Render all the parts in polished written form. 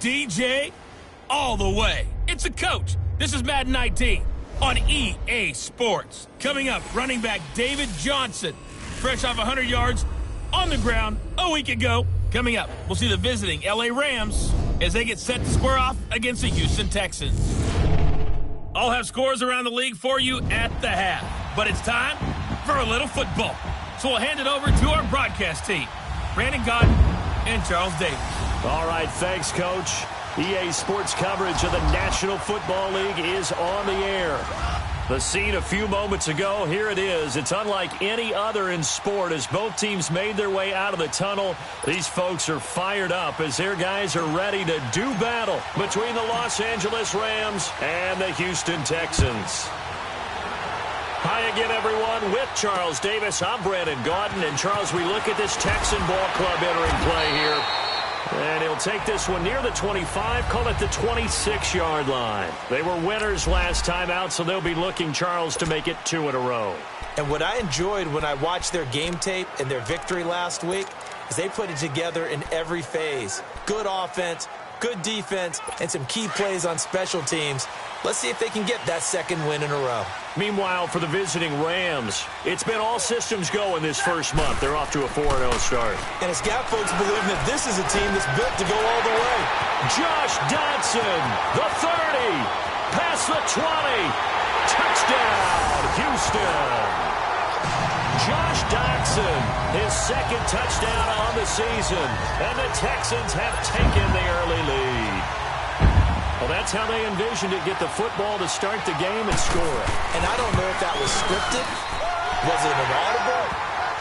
DJ all the way. It's the coach. This is Madden 19 on EA Sports. Coming up, running back David Johnson, fresh off 100 yards on the ground a week ago. Coming up, we'll see the visiting LA Rams as they get set to square off against the Houston Texans. I'll have scores around the league for you at the half, but it's time for a little football. So we'll hand it over to our broadcast team, Brandon Godden and Charles Davis. All right, thanks, Coach. EA Sports coverage of the National Football League is on the air. The scene a few moments ago, here it is. It's unlike any other in sport as both teams made their way out of the tunnel. These folks are fired up as their guys are ready to do battle between the Los Angeles Rams and the Houston Texans. Hi again, everyone. With Charles Davis, I'm Brandon Godden. And, Charles, we look at this Texan ball club entering play here. And he'll take this one near the 25, call it the 26-yard line. They were winners last time out, so they'll be looking, Charles, to make it 2 in a row. And what I enjoyed when I watched their game tape and their victory last week is they put it together in every phase. Good offense, good defense, and some key plays on special teams. Let's see if they can get that second win in a row. Meanwhile, for the visiting Rams, it's been all systems go in this first month. They're off to a 4-0 start. And it's got folks believing that this is a team that's built to go all the way. Josh Dodson, the 30, past the 20, touchdown, Houston. Josh Dodson, his second touchdown on the season, and the Texans have taken the early lead. Well, that's how they envisioned it, get the football to start the game and score it. And I don't know if that was scripted. Was it an audible?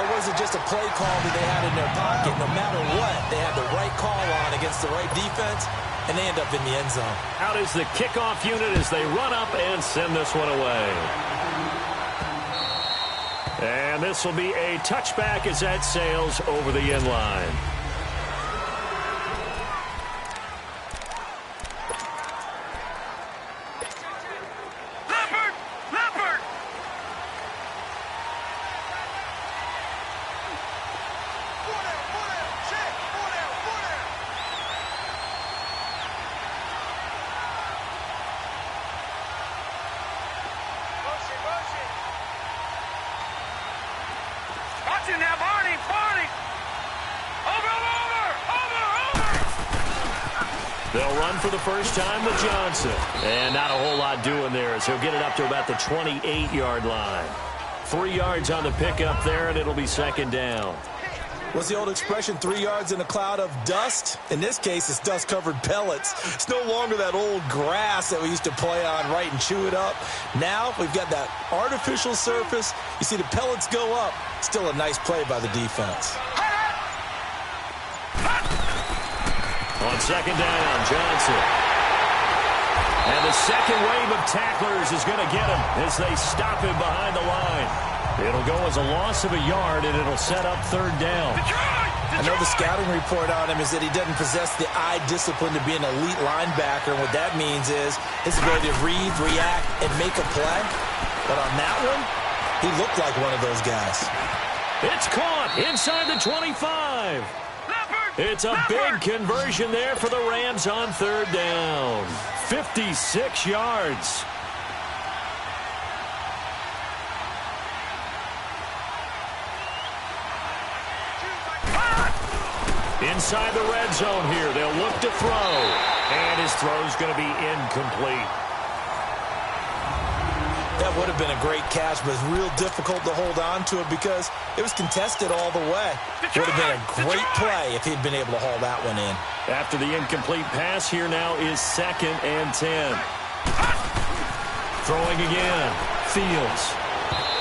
Or was it just a play call that they had in their pocket? No matter what, they had the right call on against the right defense, and they end up in the end zone. Out is the kickoff unit as they run up and send this one away. And this will be a touchback as that sails over the end line. They'll run for the first time with Johnson. And not a whole lot doing there as he'll get it up to about the 28-yard line. 3 yards on the pickup there, and it'll be second down. What's the old expression, 3 yards in a cloud of dust? In this case, it's dust-covered pellets. It's no longer that old grass that we used to play on, right, and chew it up. Now we've got that artificial surface. You see the pellets go up. Still a nice play by the defense. On second down, Johnson. And the second wave of tacklers is going to get him as they stop him behind the line. It'll go as a loss of a yard, and it'll set up third down. I know the scouting report on him is that he doesn't possess the eye discipline to be an elite linebacker. And what that means is his ability to read, react, and make a play. But on that one, he looked like one of those guys. It's caught inside the 25. It's a big conversion there for the Rams on third down. 56 yards. Inside the red zone here, they'll look to throw. And his throw's going to be incomplete. That would have been a great catch, but it's real difficult to hold on to it because it was contested all the way. Would have been a great play if he'd been able to haul that one in. After the incomplete pass, here now is 2nd and 10. Throwing again. Fields.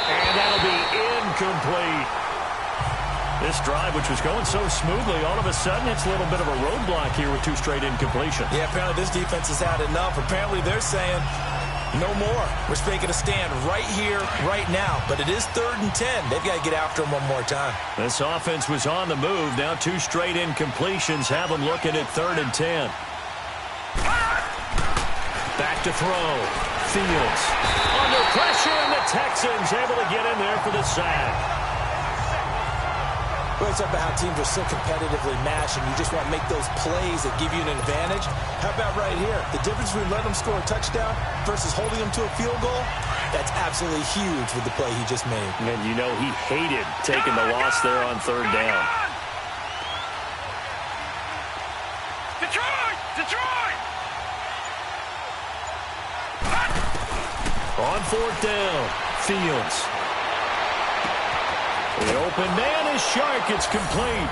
And that'll be incomplete. This drive, which was going so smoothly, all of a sudden it's a little bit of a roadblock here with 2 straight incompletions. Yeah, apparently this defense has had enough. Apparently they're saying, no more. We're making a stand right here, right now. But it is 3rd and 10. They've got to get after him one more time. This offense was on the move. Now 2 straight incompletions have them looking at 3rd and 10. Back to throw. Fields. Under pressure, and the Texans able to get in there for the sack. We always talk about how teams are so competitively matched, and you just want to make those plays that give you an advantage. How about right here? The difference between letting them score a touchdown versus holding them to a field goal, that's absolutely huge with the play he just made. And you know he hated taking the loss there on third down. Detroit! On fourth down, Fields. The open man is Shark. It's complete.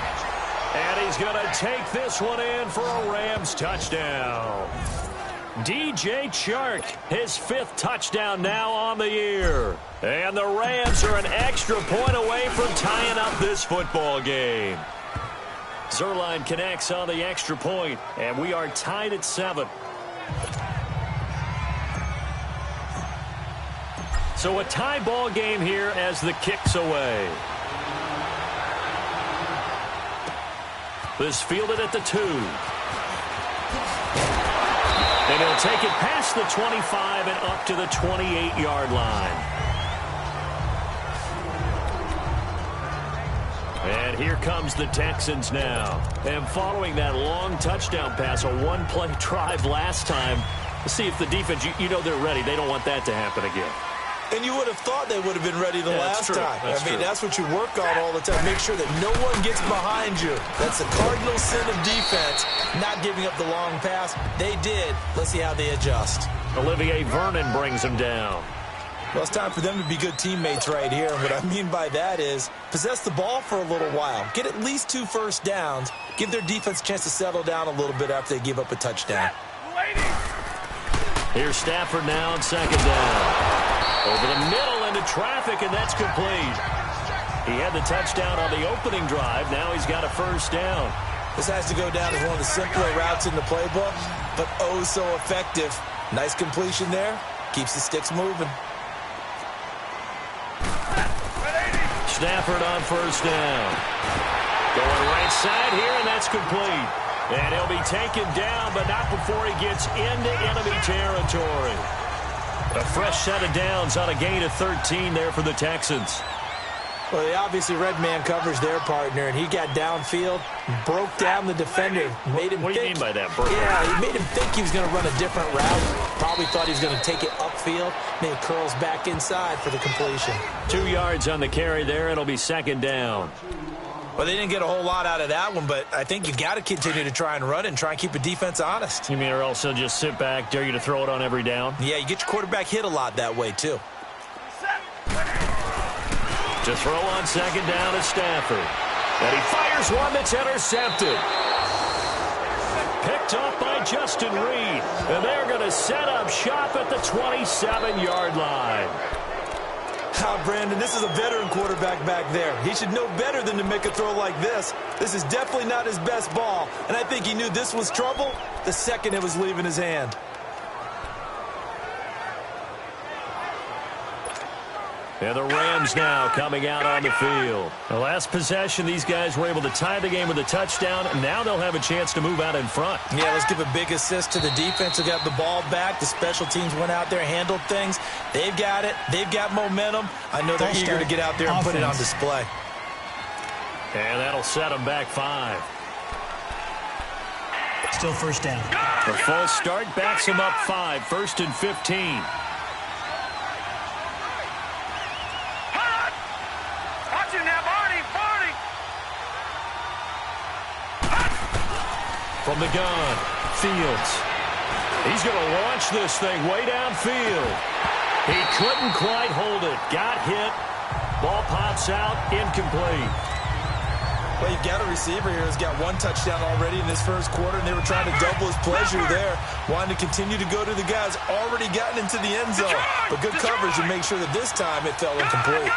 And he's going to take this one in for a Rams touchdown. DJ Chark, his 5th touchdown now on the year. And the Rams are an extra point away from tying up this football game. Zerline connects on the extra point, and we are tied at 7. So a tie ball game here as the kick's away. This fielded at the 2. And he'll take it past the 25 and up to the 28-yard line. And here comes the Texans now. And following that long touchdown pass, a one-play drive last time, let's see if the defense, you know they're ready. They don't want that to happen again. And you would have thought they would have been ready the last time. That's what you work on all the time. Make sure that no one gets behind you. That's the cardinal sin of defense, not giving up the long pass. They did. Let's see how they adjust. Olivier Vernon brings him down. Well, it's time for them to be good teammates right here. And what I mean by that is possess the ball for a little while. Get at least 2 first downs. Give their defense a chance to settle down a little bit after they give up a touchdown. Here's Stafford now on second down. Over the middle into traffic, and that's complete. He had the touchdown on the opening drive. Now he's got a first down. This has to go down as one of the simpler routes in the playbook, but oh so effective. Nice completion there. Keeps the sticks moving. Stafford on first down. Going right side here, and that's complete. And he'll be taken down, but not before he gets into enemy territory. A fresh set of downs on a gain of 13 there for the Texans. Well, they obviously red man covers their partner, and he got downfield, broke down the defender, made him What do you mean by that, Bert? Yeah, he made him think he was going to run a different route. Probably thought he was going to take it upfield. Then he curls back inside for the completion. 2 yards on the carry there. It'll be second down. Well, they didn't get a whole lot out of that one, but I think you got to continue to try and run and try and keep a defense honest. You mean or also just sit back, dare you to throw it on every down? Yeah, you get your quarterback hit a lot that way, too. To throw on second down is Stafford. And he fires one that's intercepted. Picked up by Justin Reed. And they're going to set up shop at the 27-yard line. Brandon, this is a veteran quarterback back there. He should know better than to make a throw like this. This is definitely not his best ball, and I think he knew this was trouble the second it was leaving his hand. And the Rams now coming out on the field. The last possession, these guys were able to tie the game with a touchdown, and now they'll have a chance to move out in front. Yeah, let's give a big assist to the defense who got the ball back. The special teams went out there, handled things. They've got it. They've got momentum. I know they're eager to get out there and put it on display. And that'll set them back 5. Still first down. The false start backs them up 5, 1st and 15. From the gun, Fields. He's going to launch this thing way downfield. He couldn't quite hold it. Got hit. Ball pops out, incomplete. Well, you've got a receiver here who's got 1 touchdown already in this first quarter, and they were trying to double his pleasure there. Wanting to continue to go to the guys already gotten into the end zone. But good coverage to make sure that this time it fell incomplete.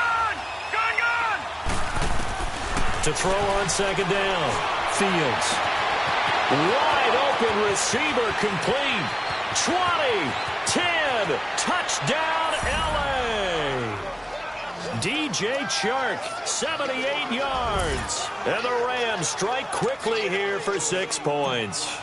To throw on second down, Fields. Wide open receiver complete. 20, 10, touchdown LA. DJ Chark, 78 yards. And the Rams strike quickly here for 6 points.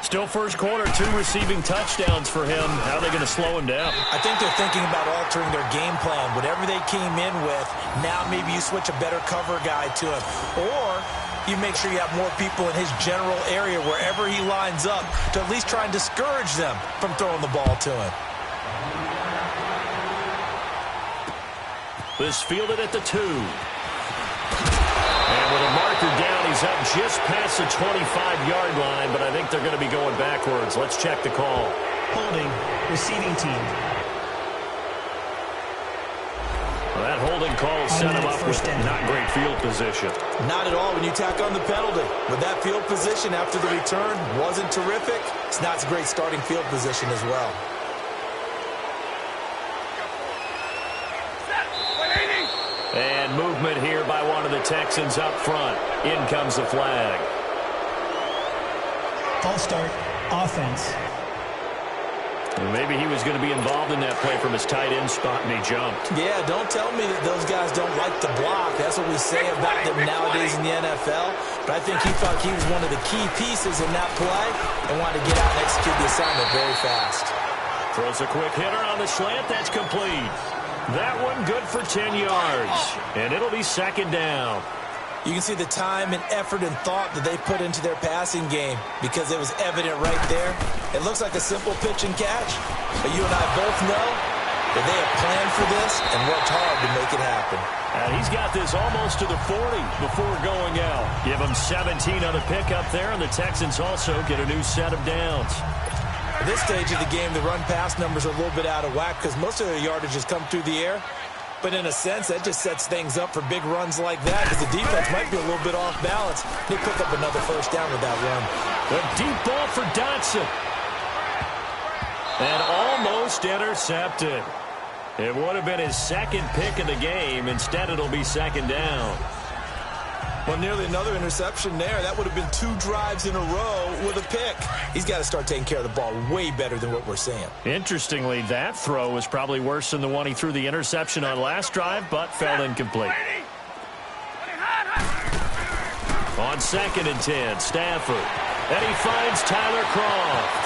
Still first quarter, 2 receiving touchdowns for him. How are they going to slow him down? I think they're thinking about altering their game plan. Whatever they came in with, now maybe you switch a better cover guy to him. Or you make sure you have more people in his general area wherever he lines up to at least try and discourage them from throwing the ball to him. This fielded at the 2. And with a marker down, he's up just past the 25-yard line, but I think they're going to be going backwards. Let's check the call. Holding, receiving team. Well, that holding call set him up with not great field position. Not at all when you tack on the penalty. With that field position after the return wasn't terrific, it's not a great starting field position as well. And movement here by one of the Texans up front. In comes the flag. False start, offense. Well, maybe he was going to be involved in that play from his tight end spot, and he jumped. Yeah, don't tell me that those guys don't like to block. That's what we say about them nowadays in the NFL. But I think he thought he was one of the key pieces in that play and wanted to get out and execute the assignment very fast. Throws a quick hitter on the slant. That's complete. That one good for 10 yards. And it'll be second down. You can see the time and effort and thought that they put into their passing game because it was evident right there. It looks like a simple pitch and catch, but you and I both know that they have planned for this and worked hard to make it happen. And he's got this almost to the 40 before going out. Give him 17 on the pickup there, and the Texans also get a new set of downs. At this stage of the game, the run-pass numbers are a little bit out of whack because most of their yardage has come through the air. But in a sense, that just sets things up for big runs like that because the defense might be a little bit off balance. They pick up another first down with that run. The deep ball for Dotson. And almost intercepted. It would have been his second pick of the game. Instead, it'll be second down. Well, nearly another interception there. That would have been 2 drives in a row with a pick. He's got to start taking care of the ball way better than what we're seeing. Interestingly, that throw was probably worse than the one he threw the interception on last drive, but fell incomplete. On 2nd and 10, Stafford. And he finds Tyler Kroft.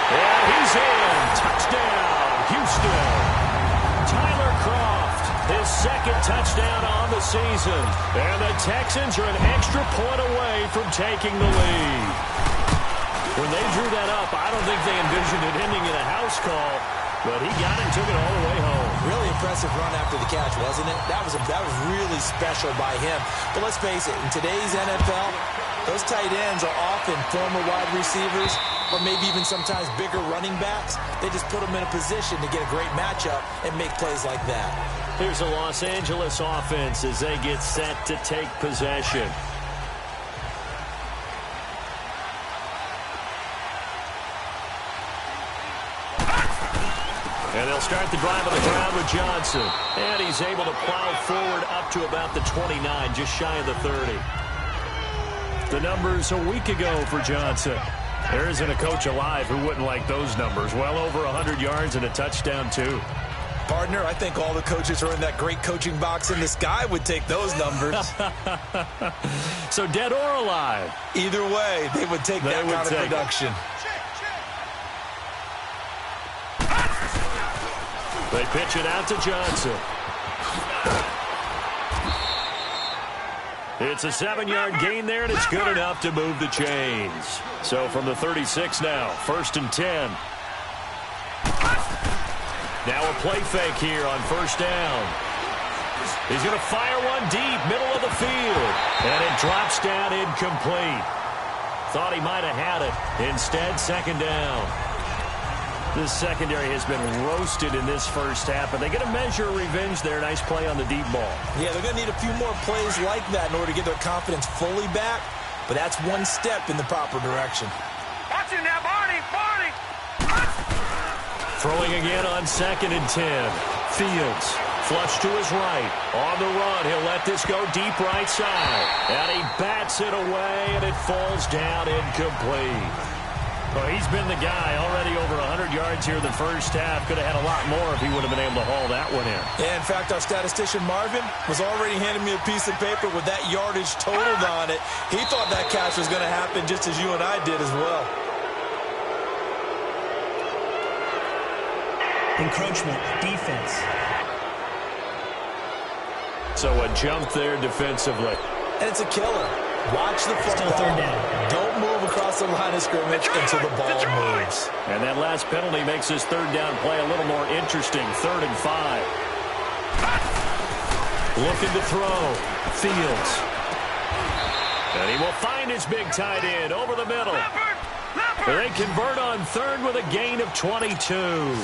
And he's in. Touchdown, Houston. Tyler Kroft. His second touchdown on the season. And the Texans are an extra point away from taking the lead. When they drew that up, I don't think they envisioned it ending in a house call, but he got it and took it all the way home. Really impressive run after the catch, wasn't it? That was really special by him. But let's face it, in today's NFL, those tight ends are often former wide receivers or maybe even sometimes bigger running backs. They just put them in a position to get a great matchup and make plays like that. Here's a Los Angeles offense as they get set to take possession. And they'll start the drive on the ground with Johnson. And he's able to plow forward up to about the 29, just shy of the 30. The numbers a week ago for Johnson. There isn't a coach alive who wouldn't like those numbers. Well over 100 yards and a touchdown, too. Partner, I think all the coaches who are in that great coaching box in the sky would take those numbers. So dead or alive? Either way, they would take that kind of production. They pitch it out to Johnson. It's a 7-yard gain there, and it's good enough to move the chains. So from the 36 now, 1st and 10. Now a play fake here on 1st down. He's going to fire one deep, middle of the field. And it drops down incomplete. Thought he might have had it. Instead, 2nd down. This secondary has been roasted in this first half, but they get a measure of revenge there. Nice play on the deep ball. Yeah, they're going to need a few more plays like that in order to get their confidence fully back, but that's one step in the proper direction. Watch him now, Barney! Throwing again on 2nd and 10. Fields, flush to his right. On the run, he'll let this go deep right side. And he bats it away, and it falls down incomplete. Well, he's been the guy already over 100 yards yards here in the first half. Could have had a lot more if he would have been able to haul that one in. Yeah, in fact, our statistician Marvin was already handing me a piece of paper with that yardage totaled on it. He thought that catch was going to happen just as you and I did as well. Encroachment, defense. So a jump there defensively. And it's a killer. Watch the football. Still third down. Don't move across the line of scrimmage until the ball moves. And that last penalty makes his third down play a little more interesting. 3rd and 5. Looking to throw. Fields. And he will find his big tight end over the middle. They convert on 3rd with a gain of 22.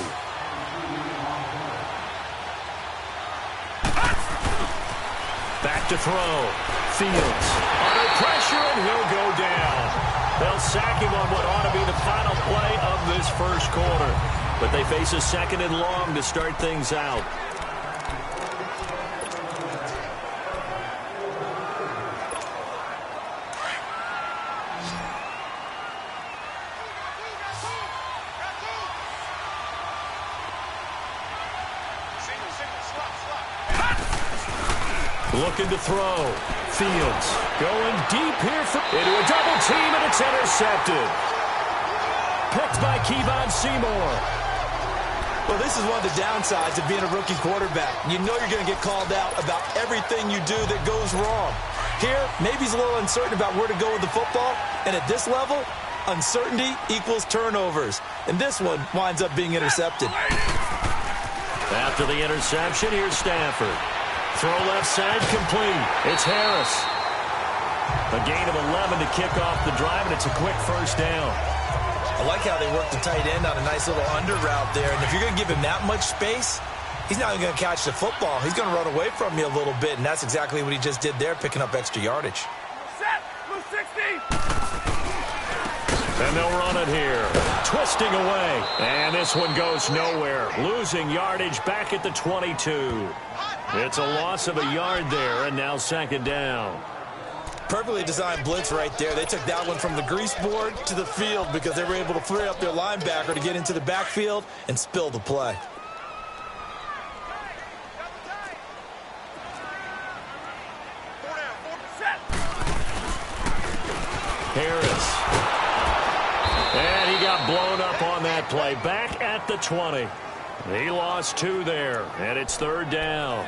Back to throw. Fields under pressure, and he'll go down. They'll sack him on what ought to be the final play of this first quarter. But they face a 2nd and long to start things out. Looking to throw. Fields going deep here into a double team, and it's intercepted. Picked by Kevon Seymour. Well, this is one of the downsides of being a rookie quarterback. You know you're going to get called out about everything you do that goes wrong. Here, maybe he's a little uncertain about where to go with the football, and at this level, uncertainty equals turnovers. And this one winds up being intercepted. After the interception, here's Stafford. Throw left side, complete. It's Harris. A gain of 11 to kick off the drive, and it's a quick first down. I like how they work the tight end on a nice little under route there. And if you're going to give him that much space, he's not even going to catch the football. He's going to run away from you a little bit, and that's exactly what he just did there, picking up extra yardage. Set, blue 60. And they'll run it here. Twisting away. And this one goes nowhere. Losing yardage back at the 22. It's a loss of a yard there, and now 2nd down. Perfectly designed blitz right there. They took that one from the grease board to the field because they were able to free up their linebacker to get into the backfield and spill the play. Harris. And he got blown up on that play. Back at the 20. He lost 2 there, and it's 3rd down.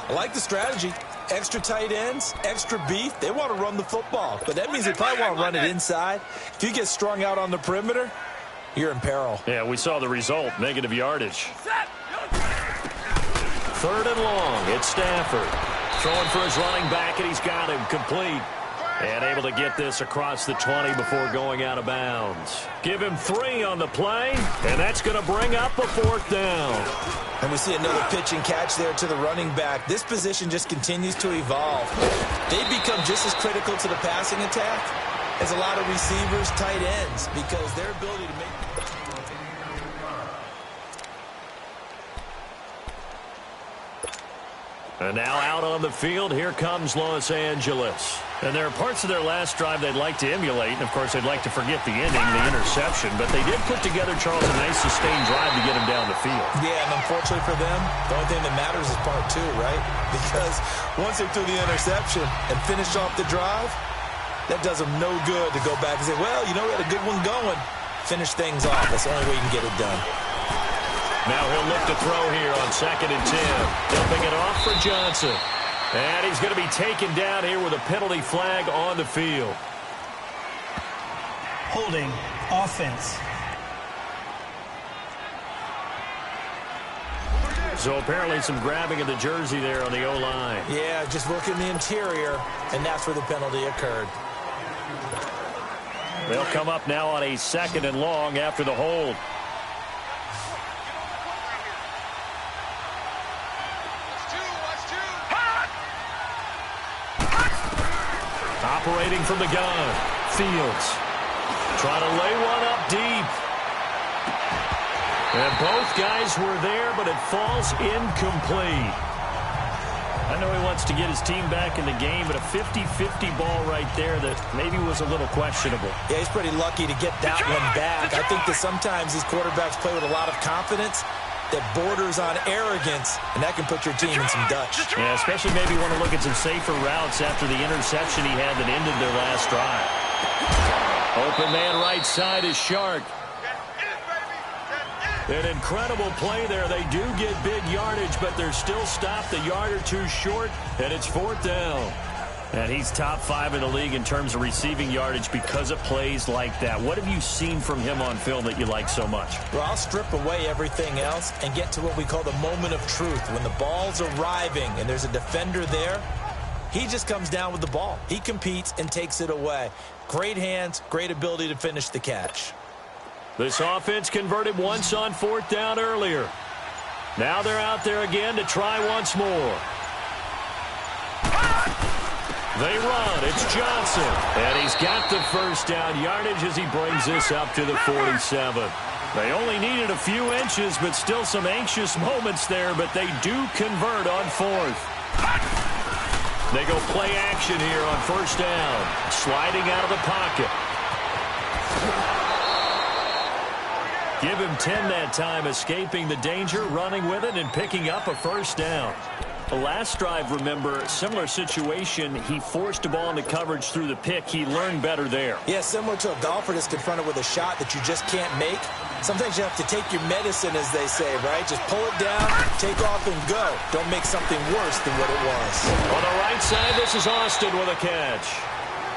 I like the strategy. Extra tight ends, extra beef. They want to run the football, but that means they probably want to run it inside. If you get strung out on the perimeter, you're in peril. Yeah, we saw the result, negative yardage. 3rd and long, it's Stafford. Throwing for his running back, and he's got him complete. And able to get this across the 20 before going out of bounds. Give him 3 on the play, and that's going to bring up a 4th down. And we see another pitch and catch there to the running back. This position just continues to evolve. They become just as critical to the passing attack as a lot of receivers, tight ends, because their ability to make... And now out on the field, here comes Los Angeles. And there are parts of their last drive they'd like to emulate. And, of course, they'd like to forget the ending, the interception. But they did put together, Charles, a nice sustained drive to get him down the field. Yeah, and unfortunately for them, the only thing that matters is part 2, right? Because once they threw the interception and finished off the drive, that does them no good to go back and say, well, you know, we had a good one going. Finish things off. That's the only way you can get it done. Now he'll look to throw here on 2nd and 10. Dumping it off for Johnson. And he's going to be taken down here with a penalty flag on the field. Holding, offense. So apparently some grabbing of the jersey there on the O-line. Yeah, just working the interior, and that's where the penalty occurred. They'll come up now on a 2nd and long after the hold. Operating from the gun. Fields. Trying to lay one up deep. And both guys were there, but it falls incomplete. I know he wants to get his team back in the game, but a 50-50 ball right there that maybe was a little questionable. Yeah, he's pretty lucky to get that one back. I think that sometimes these quarterbacks play with a lot of confidence that borders on arrogance, and that can put your team in some Dutch. Yeah, especially maybe want to look at some safer routes after the interception he had that ended their last drive. Open man right side is Shark. An incredible play there. They do get big yardage, but they're still stopped a yard or two short, and it's 4th down. And he's top 5 in the league in terms of receiving yardage because of plays like that. What have you seen from him on film that you like so much? Well, I'll strip away everything else and get to what we call the moment of truth. When the ball's arriving and there's a defender there, he just comes down with the ball. He competes and takes it away. Great hands, great ability to finish the catch. This offense converted once on 4th down earlier. Now they're out there again to try once more. They run. It's Johnson. And he's got the first down yardage as he brings this up to the 47. They only needed a few inches, but still some anxious moments there, but they do convert on 4th. They go play action here on 1st down. Sliding out of the pocket. Give him 10 that time, escaping the danger, running with it, and picking up a 1st down. The last drive, remember, similar situation. He forced a ball into coverage through the pick. He learned better there. Yeah, similar to a golfer that's confronted with a shot that you just can't make. Sometimes you have to take your medicine, as they say, right? Just pull it down, take off, and go. Don't make something worse than what it was. On the right side, this is Austin with a catch.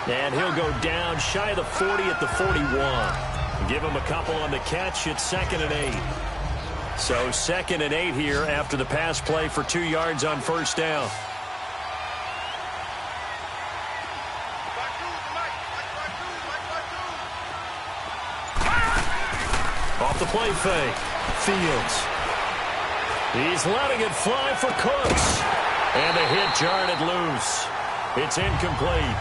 And he'll go down shy of the 40 at the 41. Give him a couple on the catch. It's 2nd and 8. So 2nd and 8 here after the pass play for 2 yards on 1st down. Off the play fake. Fields. He's letting it fly for Cooks. And a hit jarred it loose. It's incomplete.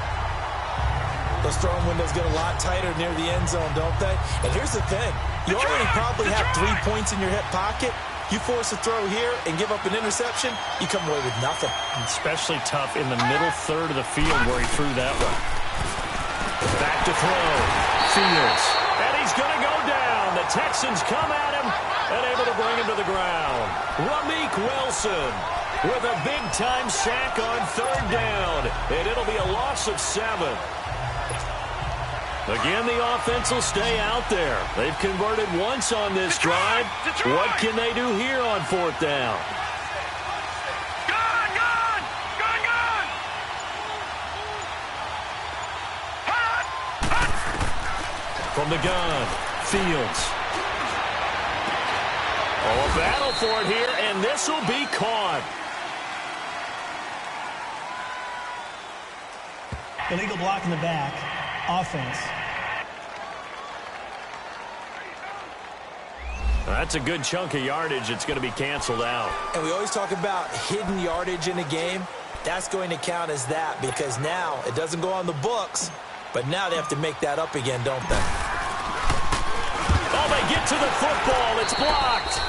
Those throwing windows get a lot tighter near the end zone, don't they? And here's the thing. You already probably have 3 points in your hip pocket. You force a throw here and give up an interception, you come away with nothing. Especially tough in the middle third of the field where he threw that one. Back to throw. Fields. And he's going to go down. The Texans come at him and able to bring him to the ground. Ramik Wilson with a big-time sack on 3rd down. And it'll be a loss of 7. Again, the offense will stay out there. They've converted once on this drive. What can they do here on 4th down? From the gun, Fields. Oh, a battle for it here, and this will be caught. Illegal block in the back. Offense. That's a good chunk of yardage. It's going to be canceled out. And we always talk about hidden yardage in a game. That's going to count as that because now it doesn't go on the books, but now they have to make that up again, don't they? Oh, they get to the football. It's blocked.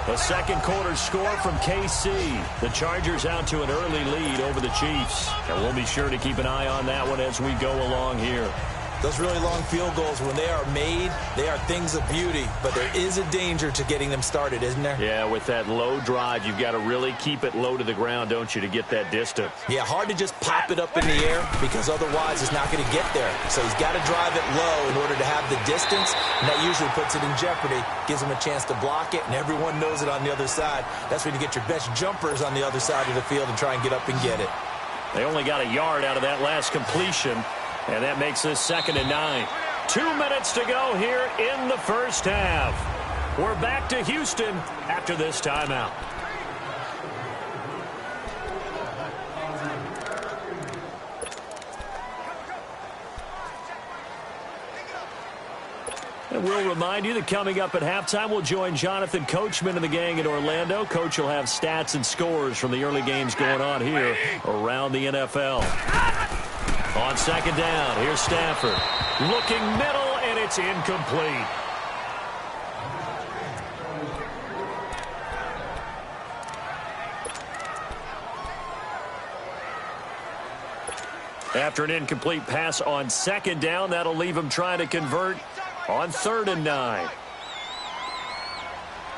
A second quarter score from KC. The Chargers out to an early lead over the Chiefs. And we'll be sure to keep an eye on that one as we go along here. Those really long field goals, when they are made, they are things of beauty. But there is a danger to getting them started, isn't there? Yeah, with that low drive, you've got to really keep it low to the ground, don't you, to get that distance. Yeah, hard to just pop it up in the air because otherwise it's not going to get there. So he's got to drive it low in order to have the distance, and that usually puts it in jeopardy, gives him a chance to block it, and everyone knows it on the other side. That's when you get your best jumpers on the other side of the field and try and get up and get it. They only got a yard out of that last completion. And that makes this 2nd and 9. 2 minutes to go here in the first half. We're back to Houston after this timeout. And we'll remind you that coming up at halftime, we'll join Jonathan Coachman and the gang in Orlando. Coach will have stats and scores from the early games going on here around the NFL. On 2nd down, here's Stafford. Looking middle, and it's incomplete. After an incomplete pass on second down, that'll leave him trying to convert on 3rd and 9.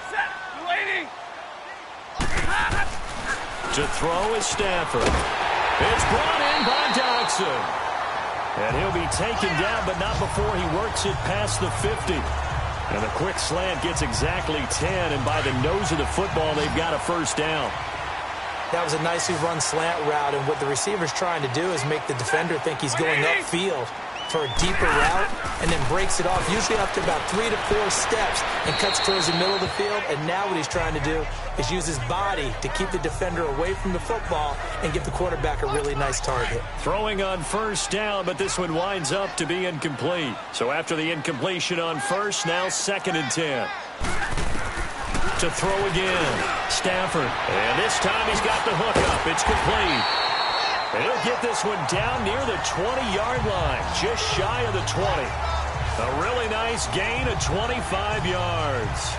Set. Waiting. To throw is Stafford. It's brought in by Dodson. And he'll be taken down, but not before he works it past the 50. And the quick slant gets exactly 10, and by the nose of the football, they've got a first down. That was a nicely run slant route, and what the receiver's trying to do is make the defender think he's going upfield for a deeper route, and then breaks it off, usually after about 3 to 4 steps, and cuts towards the middle of the field. And now what he's trying to do is use his body to keep the defender away from the football and give the quarterback a really nice target. Throwing on first down, but this one winds up to be incomplete. So after the incompletion on first, now 2nd and 10. To throw again, Stafford. And this time he's got the hook up. It's complete. And he'll get this one down near the 20-yard line, just shy of the 20. A really nice gain of 25 yards.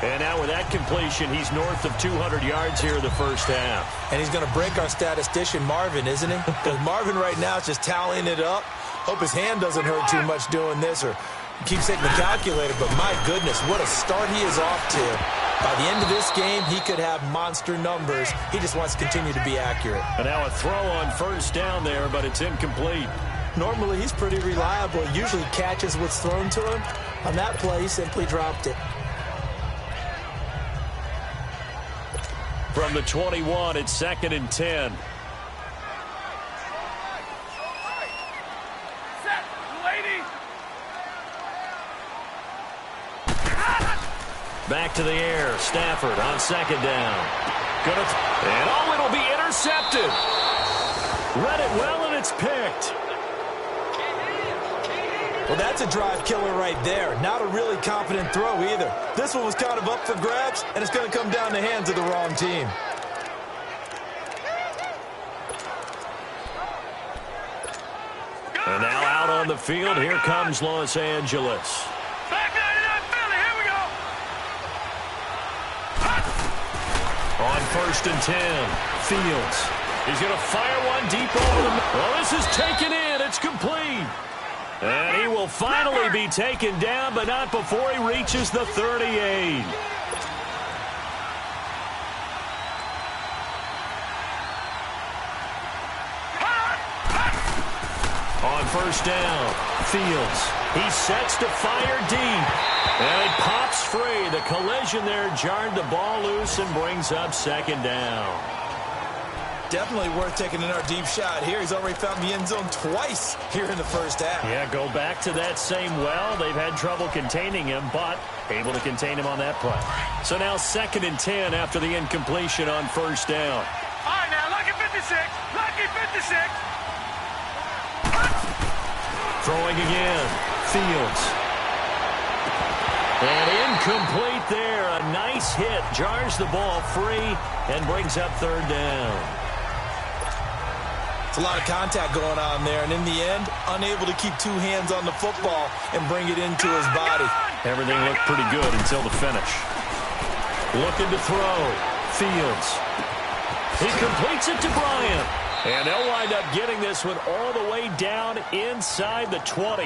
And now with that completion, he's north of 200 yards here in the first half. And he's going to break our statistician, Marvin, isn't he? Because Marvin right now is just tallying it up. Hope his hand doesn't hurt too much doing this, or keeps taking the calculator. But my goodness, what a start he is off to. By the end of this game, he could have monster numbers. He just wants to continue to be accurate. And now a throw on first down there, but it's incomplete. Normally, he's pretty reliable. He usually catches what's thrown to him. On that play, he simply dropped it. From the 21, it's 2nd and 10. Set. Waiting. Back to the air. Stafford on 2nd down. And it'll be intercepted. Read it well, and it's picked. Well, that's a drive killer right there. Not a really confident throw either. This one was kind of up for grabs, and it's going to come down the hands of the wrong team. And now out on the field, here comes Los Angeles. Back 99 Philly. Here we go. On 1st and 10, Fields. He's going to fire one deep over the middle. Well, this is taken in. It's complete. And he will finally be taken down, but not before he reaches the 38. On 1st down, Fields. He sets to fire deep. And it pops free. The collision there jarred the ball loose and brings up 2nd down. Definitely worth taking in our deep shot here. He's already found the end zone twice here in the first half. Yeah, go back to that same well. They've had trouble containing him, but able to contain him on that play. So now 2nd and 10 after the incompletion on 1st down. All right, now, lucky 56. Lucky 56. Throwing again. Fields. And incomplete there. A nice hit. Jars the ball free and brings up 3rd down. It's a lot of contact going on there, and in the end, unable to keep 2 hands on the football and bring it into his body. Everything looked pretty good until the finish. Looking to throw. Fields. He completes it to Bryant. And they'll wind up getting this one all the way down inside the 20.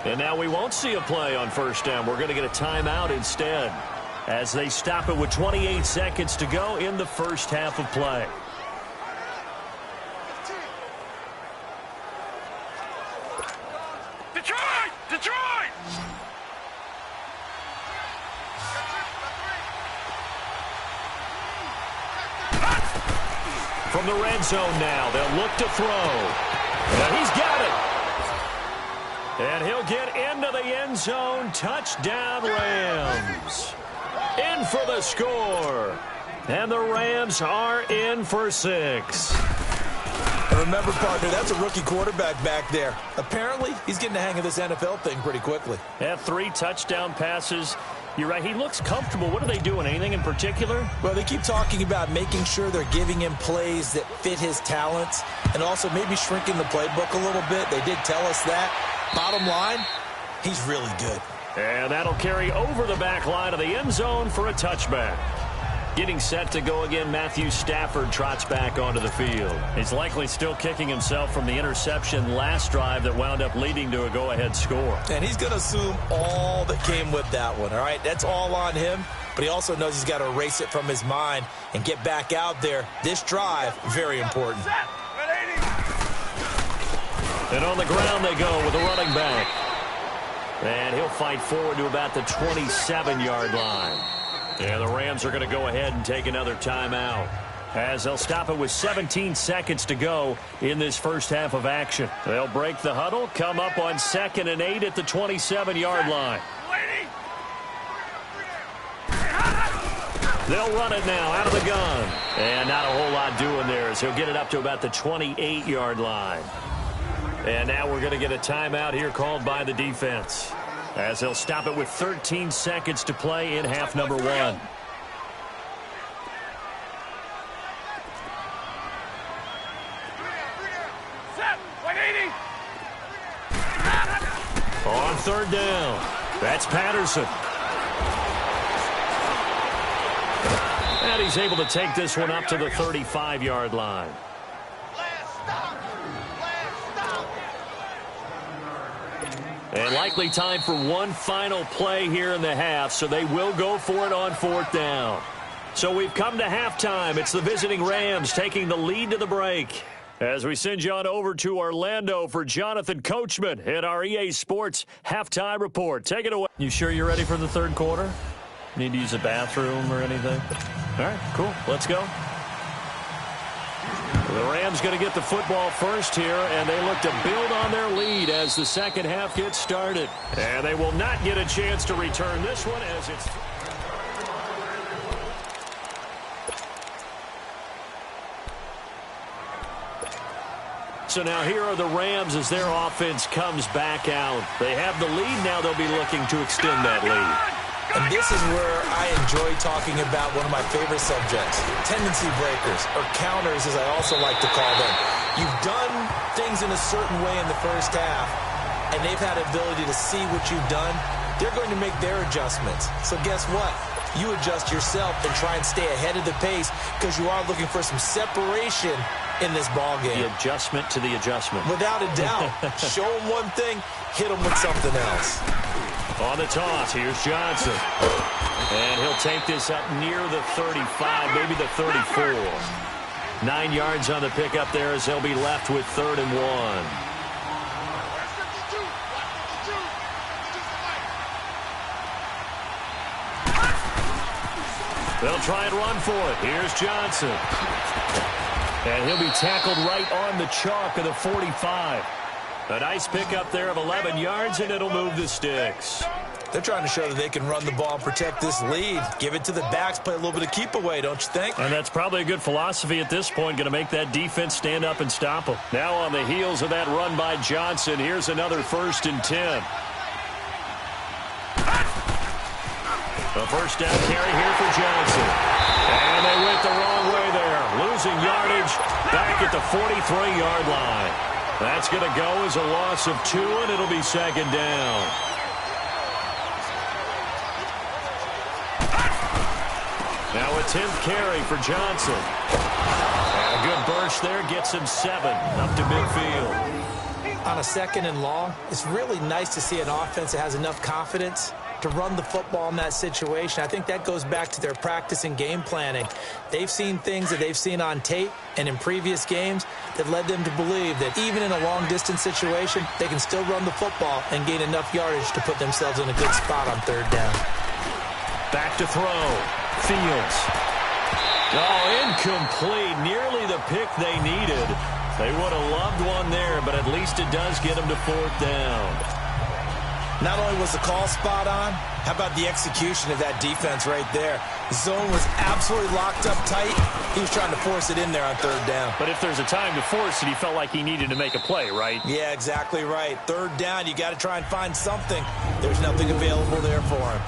And now we won't see a play on 1st down. We're going to get a timeout instead as they stop it with 28 seconds to go in the first half of play. Detroit! Detroit! From the red zone now, they'll look to throw. And he's got it. And he'll get into the end zone. Touchdown, Rams. In for the score. And the Rams are in for 6. And remember, partner, that's a rookie quarterback back there. Apparently, he's getting the hang of this NFL thing pretty quickly. Have 3 touchdown passes. You're right. He looks comfortable. What are they doing? Anything in particular? Well, they keep talking about making sure they're giving him plays that fit his talents and also maybe shrinking the playbook a little bit. They did tell us that. Bottom line, he's really good. And that'll carry over the back line of the end zone for a touchback. Getting set to go again, Matthew Stafford trots back onto the field. He's likely still kicking himself from the interception last drive that wound up leading to a go-ahead score. And he's going to assume all that came with that one, all right? That's all on him, but he also knows he's got to erase it from his mind and get back out there. This drive, very important. And on the ground they go with a running back. And he'll fight forward to about the 27-yard line. Yeah, the Rams are going to go ahead and take another timeout, as they'll stop it with 17 seconds to go in this first half of action. They'll break the huddle, come up on 2nd and 8 at the 27-yard line. They'll run it now out of the gun. And not a whole lot doing there, as he'll get it up to about the 28-yard line. And now we're going to get a timeout here called by the defense, as they'll stop it with 13 seconds to play in half number 1. On 3rd down, that's Patterson. And he's able to take this one up to the 35-yard line. And likely time for one final play here in the half, so they will go for it on 4th down. So we've come to halftime. It's the visiting Rams taking the lead to the break, as we send you on over to Orlando for Jonathan Coachman at our EA Sports Halftime Report. Take it away. You sure you're ready for the 3rd quarter? Need to use a bathroom or anything? All right, cool. Let's go. The Rams going to get the football first here, and they look to build on their lead as the second half gets started. And they will not get a chance to return this one, as it's... So now here are the Rams as their offense comes back out. They have the lead now. They'll be looking to extend that lead. And this is where I enjoy talking about one of my favorite subjects, tendency breakers, or counters as I also like to call them. You've done things in a certain way in the first half, and they've had the ability to see what you've done. They're going to make their adjustments. So guess what? You adjust yourself and try and stay ahead of the pace, because you are looking for some separation in this ball game. The adjustment to the adjustment. Without a doubt. Show them one thing, hit them with something else. On the toss, here's Johnson. And he'll take this up near the 35, maybe the 34. 9 yards on the pickup there, as they'll be left with 3rd and 1. They'll try and run for it. Here's Johnson. And he'll be tackled right on the chalk of the 45. A nice pickup there of 11 yards, and it'll move the sticks. They're trying to show that they can run the ball and protect this lead. Give it to the backs, play a little bit of keep away, don't you think? And that's probably a good philosophy at this point, going to make that defense stand up and stop them. Now on the heels of that run by Johnson, here's another 1st and 10. A first down carry here for Johnson. And they went the wrong way there, losing yardage back at the 43-yard line. That's going to go as a loss of 2, and it'll be 2nd down. Now a 10th carry for Johnson. And a good burst there gets him 7 up to midfield. On a 2nd and long, it's really nice to see an offense that has enough confidence to run the football in that situation. I think that goes back to their practice and game planning. They've seen things that they've seen on tape and in previous games that led them to believe that even in a long-distance situation, they can still run the football and gain enough yardage to put themselves in a good spot on 3rd down. Back to throw. Fields. Oh, incomplete. Nearly the pick they needed. They would have loved one there, but at least it does get them to 4th down. Not only was the call spot on, how about the execution of that defense right there? The zone was absolutely locked up tight. He was trying to force it in there on 3rd down. But if there's a time to force it, he felt like he needed to make a play, right? Yeah, exactly right. 3rd down, you got to try and find something. There's nothing available there for him.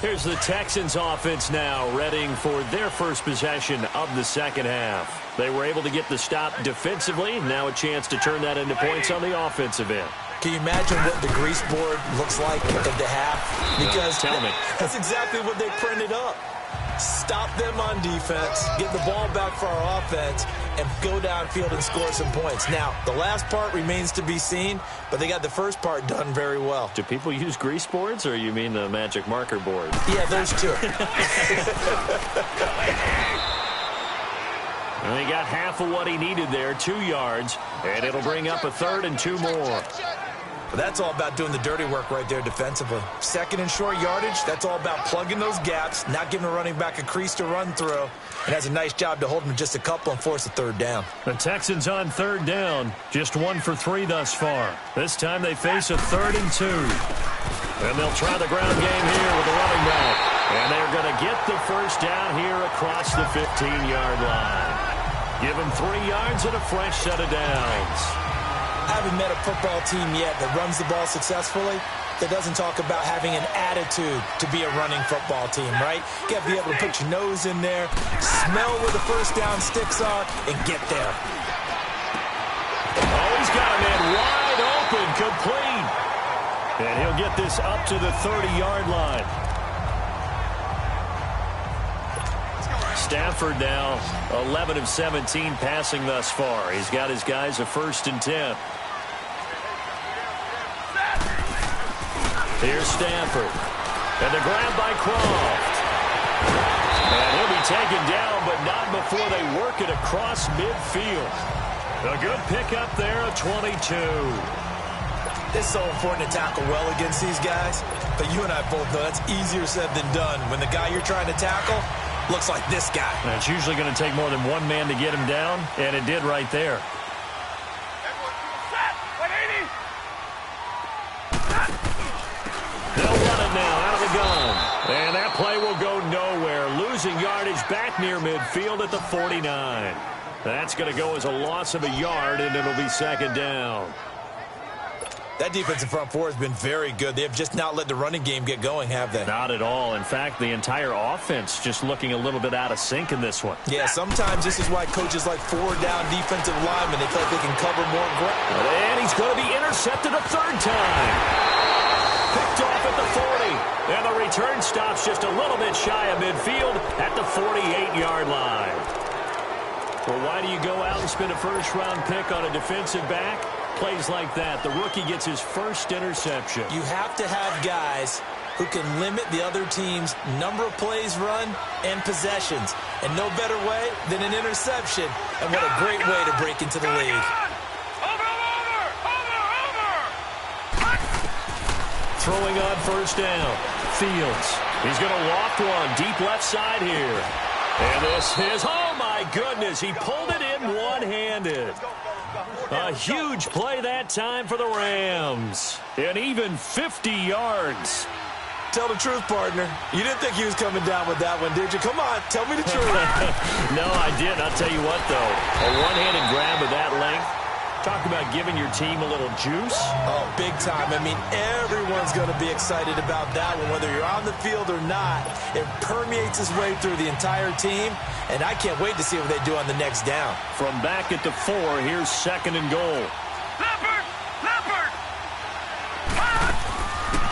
Here's the Texans offense now, readying for their first possession of the second half. They were able to get the stop defensively. Now a chance to turn that into points on the offensive end. Can you imagine what the grease board looks like at the half? Because tell me. That's exactly what they printed up. Stop them on defense, get the ball back for our offense, and go downfield and score some points. Now, the last part remains to be seen, but they got the first part done very well. Do people use grease boards, or you mean the magic marker board? Yeah, those two. And he got half of what he needed there, 2 yards, and it'll bring up a 3rd and 2 more. But that's all about doing the dirty work right there defensively. 2nd and short yardage, that's all about plugging those gaps, not giving a running back a crease to run through. It has a nice job to hold him just a couple and force a 3rd down. The Texans on 3rd down, just 1 for 3 thus far. This time they face a 3rd and 2. And they'll try the ground game here with the running back. And they're going to get the first down here across the 15-yard line. Give them 3 yards and a fresh set of downs. I haven't met a football team yet that runs the ball successfully that doesn't talk about having an attitude to be a running football team, right? You got to be able to put your nose in there, smell where the first down sticks are, and get there. Oh, he's got a man wide open, complete. And he'll get this up to the 30-yard line. Stafford now 11 of 17 passing thus far. He's got his guys a 1st and 10. Here's Stafford. And the grab by Croft. And he'll be taken down, but not before they work it across midfield. A good pickup there, a 22. It's so important to tackle well against these guys, but you and I both know that's easier said than done. When the guy you're trying to tackle looks like this guy. And it's usually going to take more than one man to get him down, and it did right there. They'll run it now out of the gun. And that play will go nowhere. Losing yardage back near midfield at the 49. That's going to go as a loss of a yard, and it'll be 2nd down. That defensive front four has been very good. They have just not let the running game get going, have they? Not at all. In fact, the entire offense just looking a little bit out of sync in this one. Yeah, sometimes this is why coaches like 4-down defensive linemen, they feel like they can cover more ground. And he's going to be intercepted a 3rd time. Picked off at the 40. And the return stops just a little bit shy of midfield at the 48-yard line. Well, why do you go out and spend a 1st-round pick on a defensive back? Plays like that, the rookie gets his 1st interception. You have to have guys who can limit the other team's number of plays run and possessions. And no better way than an interception. And what a great way to break into the league. Throwing on 1st down. Fields. He's going to loft one deep left side here. And this is, oh my goodness, he pulled it in one-handed. A huge play that time for the Rams. And even 50 yards. Tell the truth, partner. You didn't think he was coming down with that one, did you? Come on, tell me the truth. No, I didn't. I'll tell you what, though. A one-handed grab of that length. Talk about giving your team a little juice. Oh, big time. I mean, everyone's going to be excited about that one, whether you're on the field or not. It permeates its way through the entire team, and I can't wait to see what they do on the next down. From back at the 4, here's 2nd and goal. Leopard! Leopard!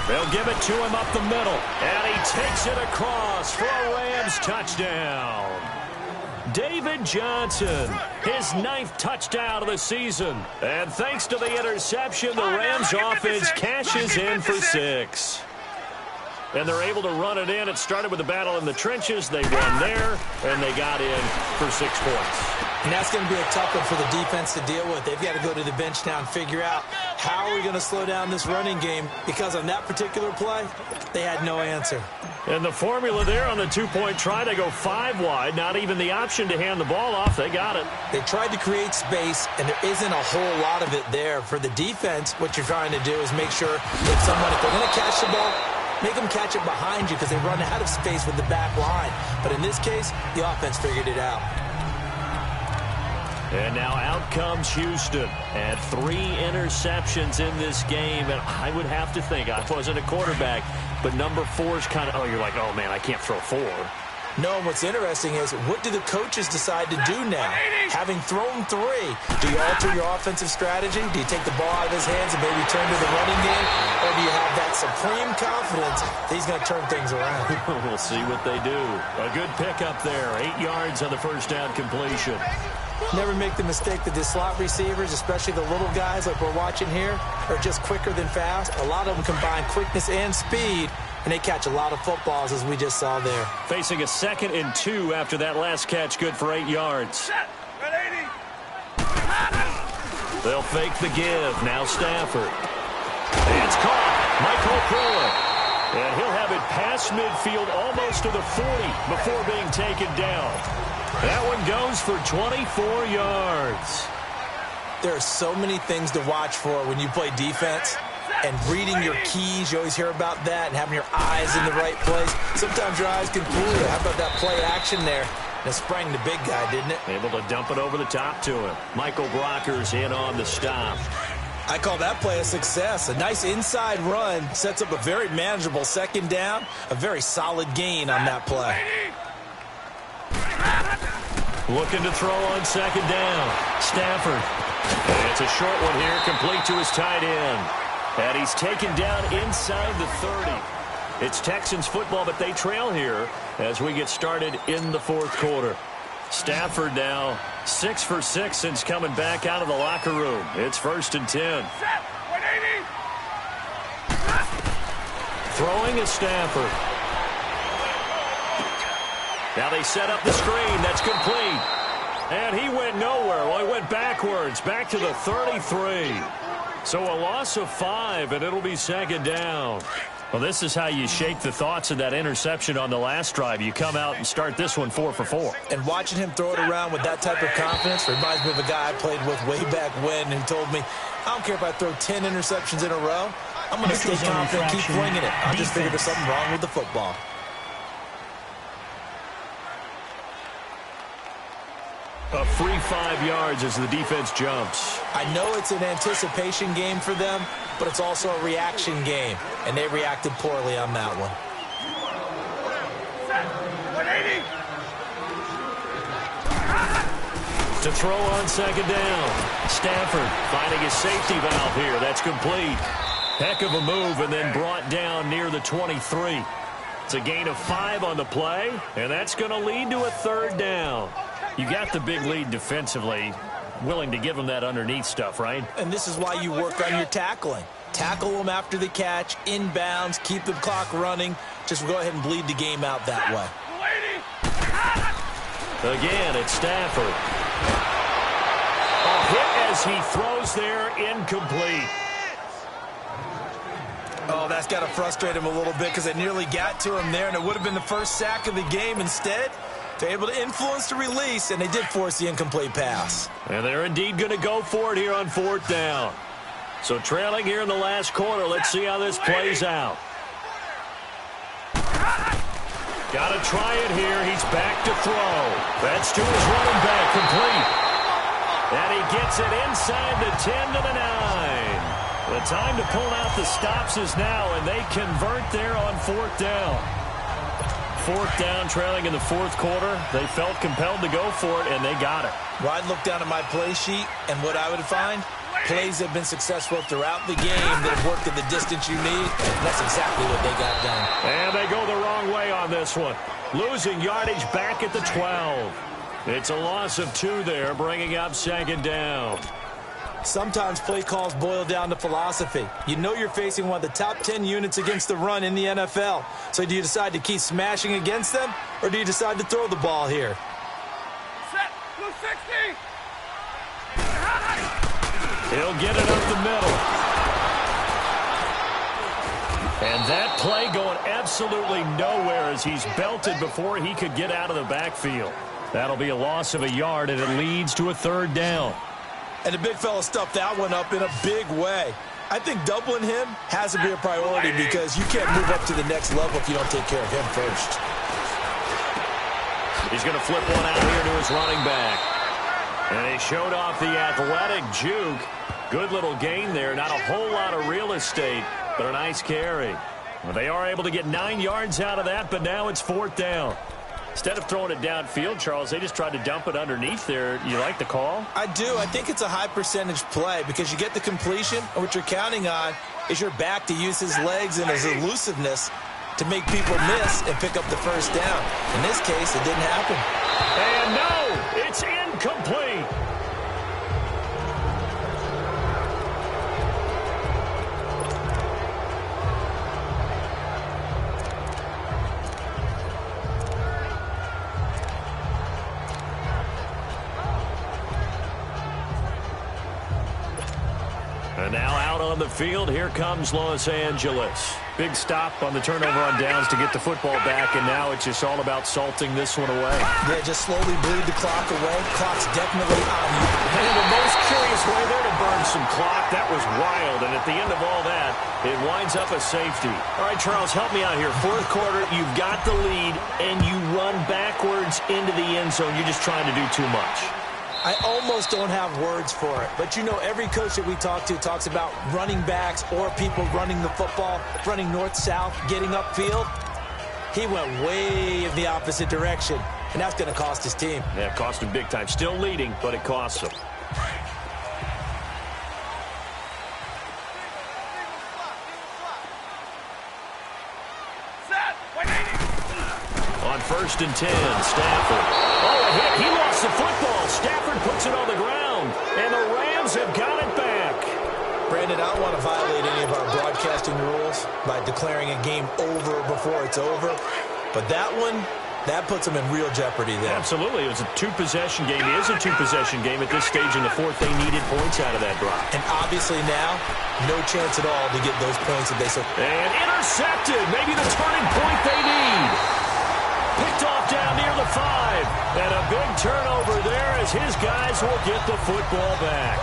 They'll give it to him up the middle, and he takes it across for a Rams touchdown. David Johnson, his 9th touchdown of the season. And thanks to the interception, the Rams offense cashes in for 6. And they're able to run it in. It started with a battle in the trenches. They won there, and they got in for 6 points. And that's going to be a tough one for the defense to deal with. They've got to go to the bench now and figure out how are we going to slow down this running game, because on that particular play, they had no answer. And the formula there on the 2-point try, they go 5 wide. Not even the option to hand the ball off. They got it. They tried to create space, and there isn't a whole lot of it there. For the defense, what you're trying to do is make sure if they're going to catch the ball, make them catch it behind you, because they run out of space with the back line. But in this case, the offense figured it out. And now out comes Houston. Had 3 interceptions in this game. And I would have to think, I wasn't a quarterback, but number 4 is kind of, oh, you're like, oh, man, I can't throw 4. No, and what's interesting is, what do the coaches decide to do now? Having thrown 3, do you alter your offensive strategy? Do you take the ball out of his hands and maybe turn to the running game? Or do you have that supreme confidence that he's going to turn things around? We'll see what they do. A good pickup there. 8 yards on the first down completion. Never make the mistake that the slot receivers, especially the little guys like we're watching here, are just quicker than fast. A lot of them combine quickness and speed, and they catch a lot of footballs, as we just saw there. Facing a 2nd and 2 after that last catch, good for 8 yards. They'll fake the give. Now Stafford. It's caught. Michael Pruitt. And he'll have it past midfield almost to the 40 before being taken down. That one goes for 24 yards. There are so many things to watch for when you play defense. And reading your keys, you always hear about that, and having your eyes in the right place. Sometimes your eyes can fool you. How about that play action there? And it sprang the big guy, didn't it? Able to dump it over the top to him. Michael Brocker's in on the stop. I call that play a success. A nice inside run sets up a very manageable 2nd down. A very solid gain on that play. Looking to throw on 2nd down. Stafford. And it's a short one here, complete to his tight end. And he's taken down inside the 30. It's Texans football, but they trail here as we get started in the 4th quarter. Stafford now 6 for 6 since coming back out of the locker room. It's 1st and 10. Throwing is Stafford. Now they set up the screen. That's complete. And he went nowhere. Well, he went backwards, back to the 33. So a loss of 5, and it'll be 2nd down. Well, this is how you shake the thoughts of that interception on the last drive. You come out and start this one 4 for 4. And watching him throw it around with that type of confidence reminds me of a guy I played with way back when who told me, I don't care if I throw 10 interceptions in a row. I'm going to stay confident, keep flinging it. I just figured there's something wrong with the football. A free 5 yards as the defense jumps. I know it's an anticipation game for them, but it's also a reaction game, and they reacted poorly on that one. To throw on 2nd down. Stafford finding his safety valve here. That's complete. Heck of a move, and then brought down near the 23. It's a gain of 5 on the play, and that's going to lead to a 3rd down. You got the big lead defensively, willing to give them that underneath stuff, right? And this is why you work on your tackling. Tackle them after the catch, inbounds, keep the clock running. Just go ahead and bleed the game out that way. Again, it's Stafford. A hit as he throws there, incomplete. Oh, that's got to frustrate him a little bit because it nearly got to him there, and it would have been the first sack of the game. Instead, they're able to influence the release, and they did force the incomplete pass. And they're indeed going to go for it here on 4th down. So trailing here in the last quarter, let's see how this plays out. Got to try it here. He's back to throw. That's to his running back, complete. And he gets it inside the 10 to the 9. The time to pull out the stops is now, and they convert there on 4th down. 4th down, trailing in the 4th quarter. They felt compelled to go for it, and they got it. Well, I'd look down at my play sheet, and what I would find, plays have been successful throughout the game that have worked at the distance you need, and that's exactly what they got done. And they go the wrong way on this one. Losing yardage back at the 12. It's a loss of 2 there, bringing up 2nd down. Sometimes play calls boil down to philosophy. You know you're facing one of the top 10 units against the run in the NFL. So do you decide to keep smashing against them, or do you decide to throw the ball here? Set, blue 60. He'll get it up the middle. And that play going absolutely nowhere as he's belted before he could get out of the backfield. That'll be a loss of a yard, and it leads to a 3rd down. And the big fella stuffed that one up in a big way. I think doubling him has to be a priority because you can't move up to the next level if you don't take care of him first. He's going to flip one out here to his running back. And he showed off the athletic juke. Good little gain there. Not a whole lot of real estate, but a nice carry. Well, they are able to get 9 yards out of that, but now it's 4th down. Instead of throwing it downfield, Charles, they just tried to dump it underneath there. You like the call? I do. I think it's a high percentage play because you get the completion, and what you're counting on is your back to use his legs and his elusiveness to make people miss and pick up the first down. In this case, it didn't happen. And no, it's incomplete. And now out on the field, here comes Los Angeles. Big stop on the turnover on downs to get the football back, and now it's just all about salting this one away. Yeah, just slowly bleed the clock away. Clock's definitely on you. And the most curious way there to burn some clock. That was wild, and at the end of all that, it winds up a safety. All right, Charles, help me out here. Fourth quarter, you've got the lead, and you run backwards into the end zone. You're just trying to do too much. I almost don't have words for it. But, you know, every coach that we talk to talks about running backs or people running the football, running north-south, getting upfield. He went way in the opposite direction, and that's going to cost his team. Yeah, it cost him big time. Still leading, but it costs him. On 1st and 10, Stafford. Oh, a hit. He lost the football. Stafford puts it on the ground, and the Rams have got it back. Brandon, I don't want to violate any of our broadcasting rules by declaring a game over before it's over, but that one, that puts them in real jeopardy there. Absolutely. It was a two-possession game. It is a two-possession game. At this stage in the fourth, they needed points out of that drive. And obviously now, no chance at all to get those points that they so. And intercepted. Maybe the turning point they need. Picked off down near the 5. And a big turnover there as his guys will get the football back.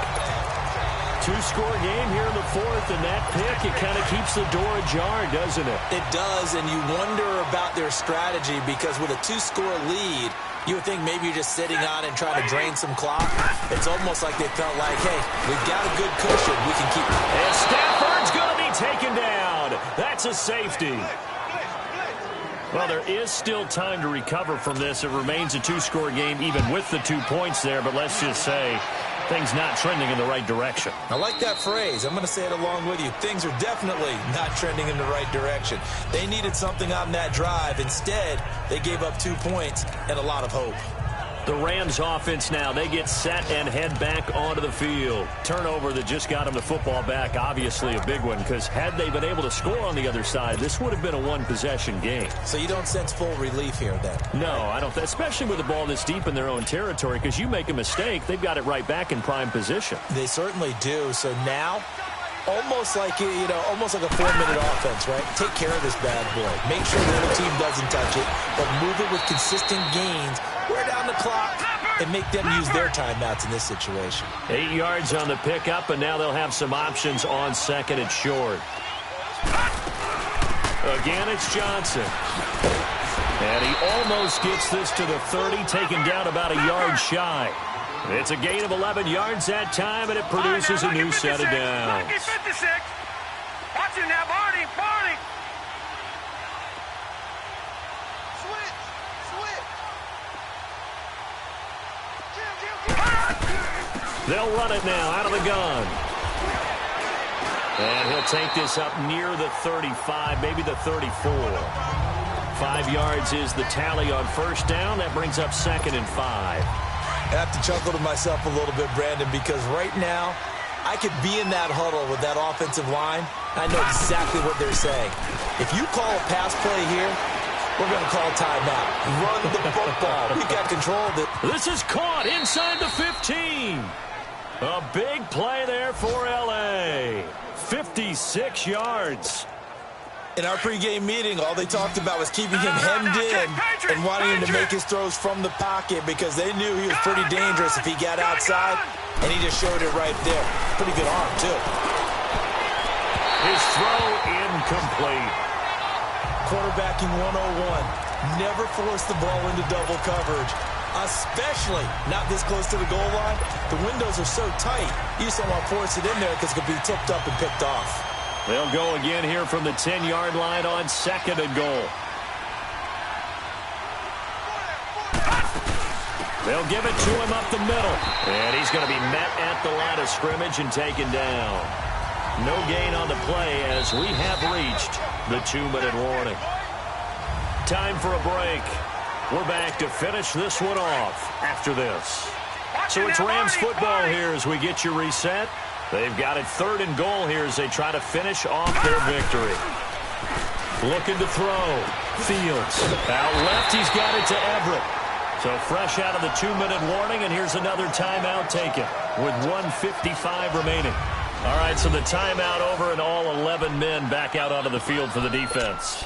Two-score game here in the fourth, and that pick, it kind of keeps the door ajar, doesn't it? It does, and you wonder about their strategy because with a two-score lead, you would think maybe you're just sitting on it and trying to drain some clock. It's almost like they felt like, hey, we've got a good cushion. We can keep. And Stafford's going to be taken down. That's a safety. Well, there is still time to recover from this. It remains a two-score game even with the 2 points there, but let's just say things not trending in the right direction. I like that phrase. I'm going to say it along with you. Things are definitely not trending in the right direction. They needed something on that drive. Instead, they gave up 2 points and a lot of hope. The Rams offense now, they get set and head back onto the field. Turnover that just got them the football back, obviously a big one, because had they been able to score on the other side, this would have been a one-possession game. So you don't sense full relief here then? No, I don't, especially with the ball this deep in their own territory, because you make a mistake, they've got it right back in prime position. They certainly do. So now, almost like, you know, almost like a 4-minute offense, right? Take care of this bad boy. Make sure the other team doesn't touch it, but move it with consistent gains. Wear down the clock and make them use their timeouts in this situation. 8 yards on the pickup, and now they'll have some options on second and short. Again, it's Johnson. And he almost gets this to the 30, taken down about a yard shy. It's a gain of 11 yards that time, and it produces a new set of downs. 56. Watch it now, Barney. They'll run it now out of the gun. And he'll take this up near the 35, maybe the 34. 5 yards is the tally on first down. That brings up 2nd and 5. I have to chuckle to myself a little bit, Brandon, because right now I could be in that huddle with that offensive line. I know exactly what they're saying. If you call a pass play here, we're going to call timeout. Run the football. We got control of it. This is caught inside the 15. A big play there for L.A. 56 yards. In our pregame meeting, all they talked about was keeping him hemmed in and wanting him to make his throws from the pocket because they knew he was pretty dangerous if he got outside, and he just showed it right there. Pretty good arm, too. His throw incomplete. Quarterbacking 101. Never force the ball into double coverage, especially not this close to the goal line. The windows are so tight, you just don't want to force it in there because it could be tipped up and picked off. They'll go again here from the 10-yard line on 2nd and goal. They'll give it to him up the middle. And he's going to be met at the line of scrimmage and taken down. No gain on the play as we have reached the 2-minute warning. Time for a break. We're back to finish this one off after this. So it's Rams football here as we get you reset. They've got it 3rd and goal here as they try to finish off their victory. Looking to throw. Fields. Out left, he's got it to Everett. So fresh out of the 2-minute warning, and here's another timeout taken with 1:55 remaining. All right, so the timeout over and all 11 men back out onto the field for the defense.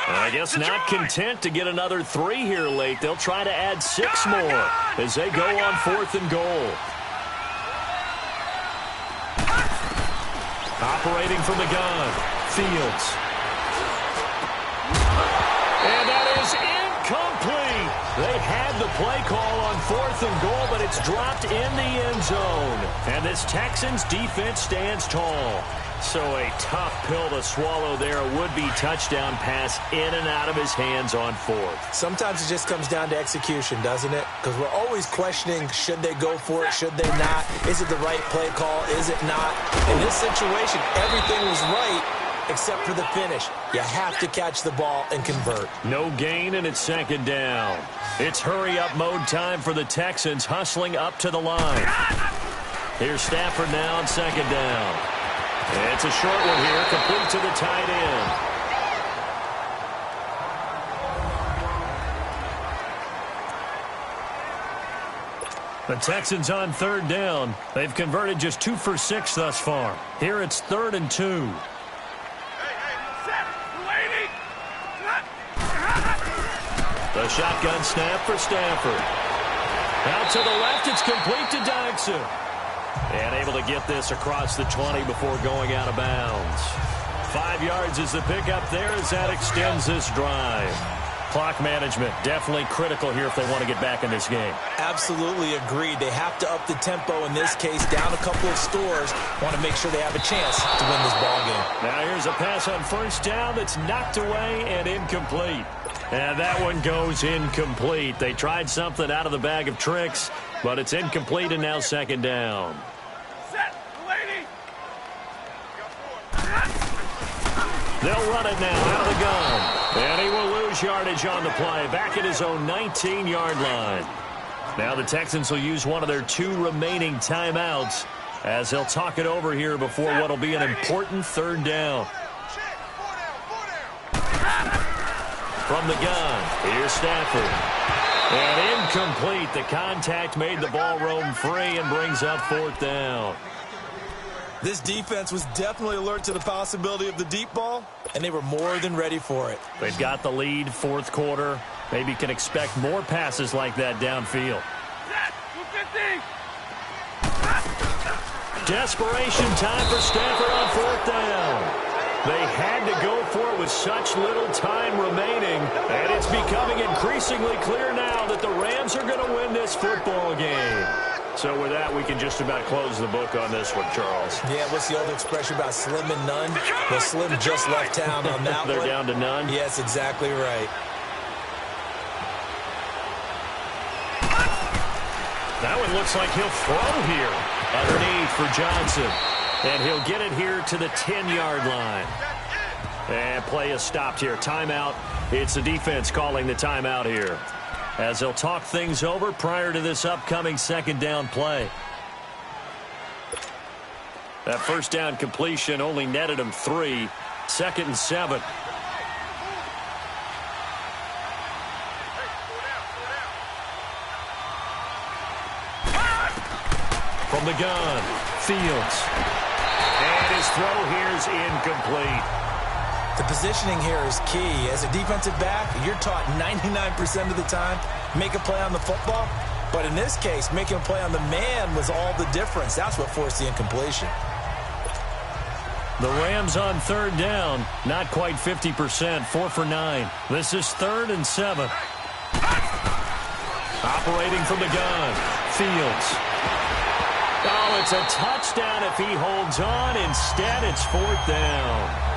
And I guess not content to get another 3 here late. They'll try to add 6 more as they go on 4th and goal. Operating from the gun, Fields. And that is incomplete. They had the play call on 4th and goal, but it's dropped in the end zone. And this Texans defense stands tall. So a tough pill to swallow there. A would-be touchdown pass in and out of his hands on 4th. Sometimes it just comes down to execution, doesn't it? Because we're always questioning, should they go for it, should they not? Is it the right play call, is it not? In this situation, everything was right except for the finish. You have to catch the ball and convert. No gain, and it's 2nd down. It's hurry-up mode time for the Texans, hustling up to the line. Here's Stafford now on 2nd down. It's a short one here, complete to the tight end. The Texans on 3rd down. They've converted just 2 for 6 thus far. Here it's 3rd and 2. The shotgun snap for Stafford. Out to the left, it's complete to Dodson. And able to get this across the 20 before going out of bounds. 5 yards is the pickup there as that extends this drive. Clock management definitely critical here if they want to get back in this game. Absolutely agreed. They have to up the tempo in this case, down a couple of scores. Want to make sure they have a chance to win this ball game. Now here's a pass on 1st down that's knocked away and incomplete. And that one goes incomplete. They tried something out of the bag of tricks, but it's incomplete and now 2nd down. They'll run it now out of the gun. And he will lose yardage on the play. Back at his own 19-yard line. Now the Texans will use one of their 2 remaining timeouts as they'll talk it over here before what will be an important 3rd down. From the gun, here's Stafford. And incomplete. The contact made the ball roam free and brings up 4th down. This defense was definitely alert to the possibility of the deep ball, and they were more than ready for it. They've got the lead, 4th quarter. Maybe can expect more passes like that downfield. Desperation time for Stafford on 4th down. They had to go for it with such little time remaining, and it's becoming increasingly clear now that the Rams are going to win this football game. So with that, we can just about close the book on this one, Charles. Yeah, what's the old expression about slim and none? Well, Slim just left town on that They're one. down to none? Yes, exactly right. That one looks like he'll throw here. Underneath for Johnson. And he'll get it here to the 10-yard line. And play is stopped here. Timeout. It's the defense calling the timeout here, as they'll talk things over prior to this upcoming 2nd down play. That 1st down completion only netted him 3. 2nd and 7. From the gun, Fields. And his throw here is incomplete. The positioning here is key. As a defensive back, you're taught 99% of the time, make a play on the football. But in this case, making a play on the man was all the difference. That's what forced the incompletion. The Rams on 3rd down, not quite 50%, 4 for 9. This is 3rd and 7. Operating from the gun, Fields. Oh, it's a touchdown if he holds on. Instead, it's 4th down.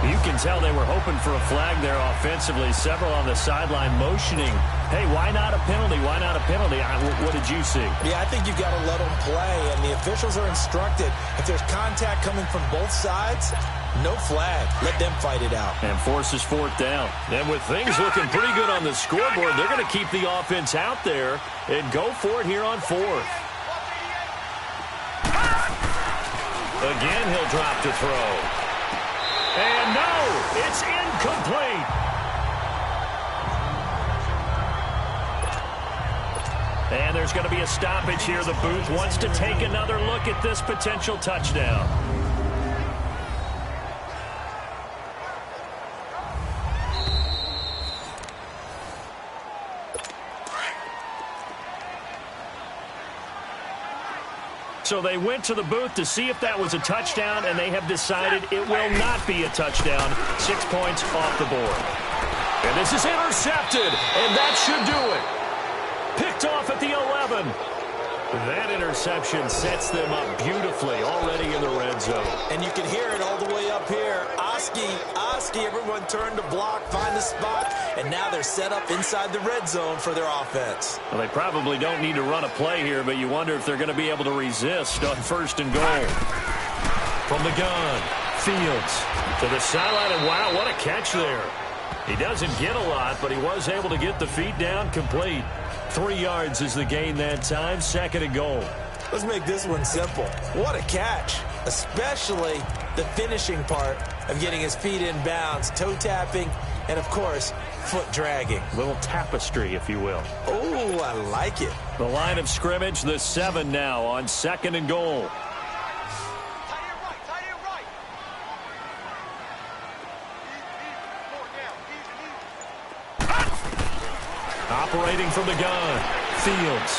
You can tell they were hoping for a flag there offensively. Several on the sideline motioning, hey, why not a penalty? Why not a penalty? What did you see? Yeah, I think you've got to let them play, and the officials are instructed. If there's contact coming from both sides, no flag. Let them fight it out. And forces fourth down. And with things looking pretty good on the scoreboard, they're going to keep the offense out there and go for it here on fourth. Again, he'll drop to throw. And no, it's incomplete. And there's going to be a stoppage here. The booth wants to take another look at this potential touchdown. So they went to the booth to see if that was a touchdown, and they have decided it will not be a touchdown. 6 points off the board. And this is intercepted, and that should do it. Picked off at the 11. That interception sets them up beautifully already in the red zone. And you can hear it all the way up here. Oski, everyone turned to block, find the spot, and now they're set up inside the red zone for their offense. Well, they probably don't need to run a play here, but you wonder if they're going to be able to resist on first and goal. From the gun, Fields to the sideline, and wow, what a catch there. He doesn't get a lot, but he was able to get the feet down complete. 3 yards is the gain that time, second and goal. Let's make this one simple. What a catch, especially the finishing part of getting his feet in bounds, toe tapping, and, of course, foot dragging. A little tapestry, if you will. Oh, I like it. The line of scrimmage, the 7 now on second and goal. Operating from the gun, Fields.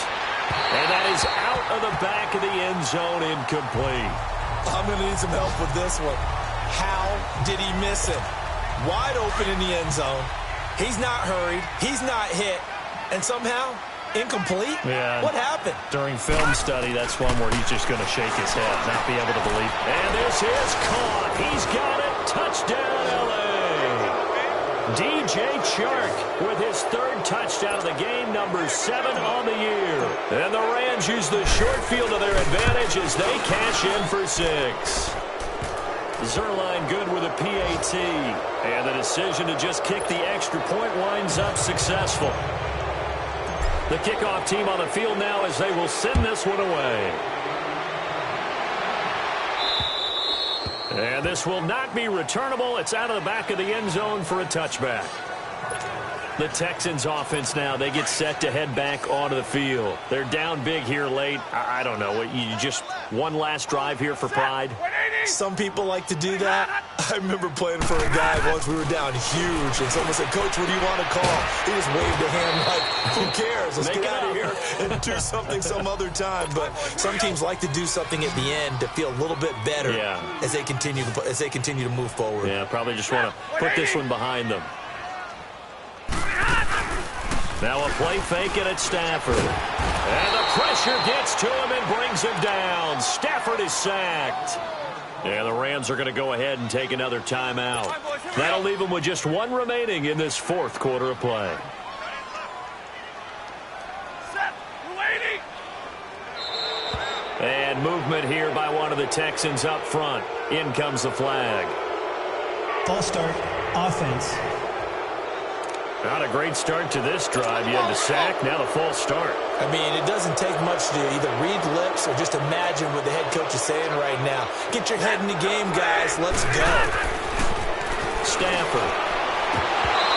And that is out of the back of the end zone, incomplete. I'm going to need some help with this one. How did he miss it? Wide open in the end zone. He's not hurried. He's not hit. And somehow, incomplete? Yeah. What happened? During film study, that's one where he's just going to shake his head, not be able to believe. And this is caught. He's got it. Touchdown, L.A. DJ Chark with his third touchdown of the game, number 7 on the year. And the Rams use the short field to their advantage as they cash in for 6. Zerline good with a PAT. And the decision to just kick the extra point winds up successful. The kickoff team on the field now as they will send this one away. And this will not be returnable. It's out of the back of the end zone for a touchback. The Texans offense now, they get set to head back onto the field. They're down big here late. I don't know. You just one last drive here for pride? Some people like to do that. I remember playing for a guy once. We were down huge, and someone said, "Coach, what do you want to call?" He just waved a hand like, who cares? Let's get out of here and do something some other time. But some teams like to do something at the end to feel a little bit better as they continue to move forward. Yeah, probably just want to put this one behind them. Now a play fake it at Stafford. And the pressure gets to him and brings him down. Stafford is sacked. And the Rams are going to go ahead and take another timeout. That'll leave them with just 1 remaining in this fourth quarter of play. And movement here by one of the Texans up front. In comes the flag. False start, offense. Not a great start to this drive. You had the sack, now the false start. I mean, it doesn't take much to either read lips or just imagine what the head coach is saying right now. Get your head in the game, guys. Let's go. Stafford.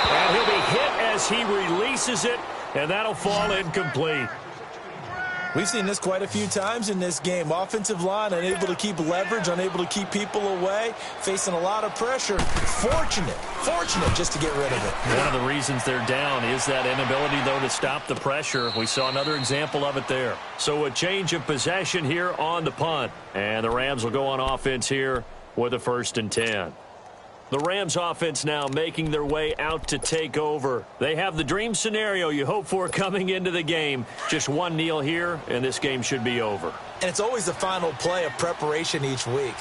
And he'll be hit as he releases it, and that'll fall incomplete. We've seen this quite a few times in this game. Offensive line unable to keep leverage, unable to keep people away, facing a lot of pressure. Fortunate just to get rid of it. One of the reasons they're down is that inability, though, to stop the pressure. We saw another example of it there. So a change of possession here on the punt. And the Rams will go on offense here with a 1st and 10. The Rams offense now making their way out to take over. They have the dream scenario you hope for coming into the game. Just one kneel here, and this game should be over. And it's always the final play of preparation each week.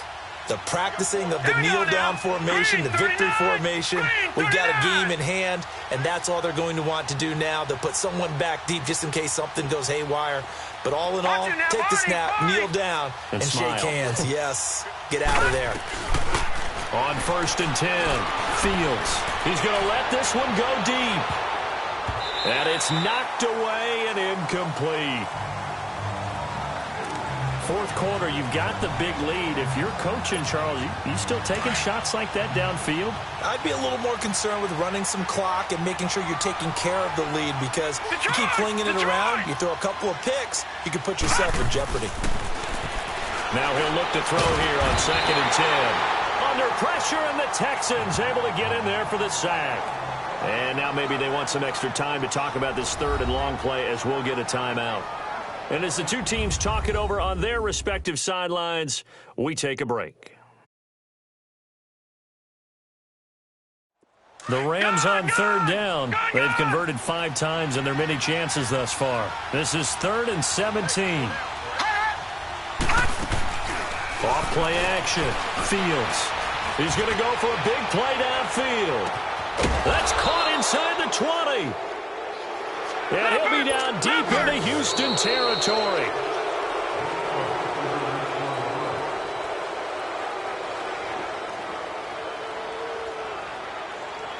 The practicing of the kneel-down formation, the victory formation. We've got a game in hand, and that's all they're going to want to do now. They'll put someone back deep just in case something goes haywire. But all in all, take the snap, kneel down, and shake hands. Yes, get out of there. On 1st and 10, Fields. He's going to let this one go deep. And it's knocked away and incomplete. Fourth quarter, you've got the big lead. If you're coaching, Charles, you still taking shots like that downfield? I'd be a little more concerned with running some clock and making sure you're taking care of the lead, because you keep flinging it around, you throw a couple of picks, you can put yourself in jeopardy. Now he'll look to throw here on 2nd and 10. Under pressure, and the Texans able to get in there for the sack. And now maybe they want some extra time to talk about this 3rd and long play, as we'll get a timeout. And as the two teams talk it over on their respective sidelines, we take a break. The Rams on 3rd down. They've converted 5 times in their many chances thus far. This is 3rd and 17. Off play action. Fields. He's going to go for a big play downfield. That's caught inside the 20. And he'll be down deep into Houston territory.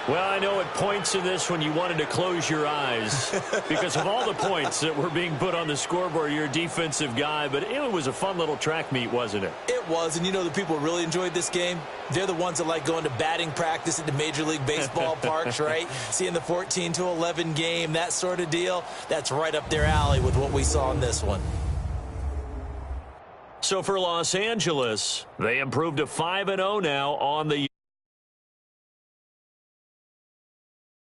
Well, I know at points in this when you wanted to close your eyes because of all the points that were being put on the scoreboard. You're a defensive guy, but it was a fun little track meet, wasn't it? It was, and you know the people who really enjoyed this game? They're the ones that like going to batting practice at the Major League Baseball parks, right? Seeing the 14-11 game, that sort of deal. That's right up their alley with what we saw in this one. So for Los Angeles, they improved to 5-0 now on the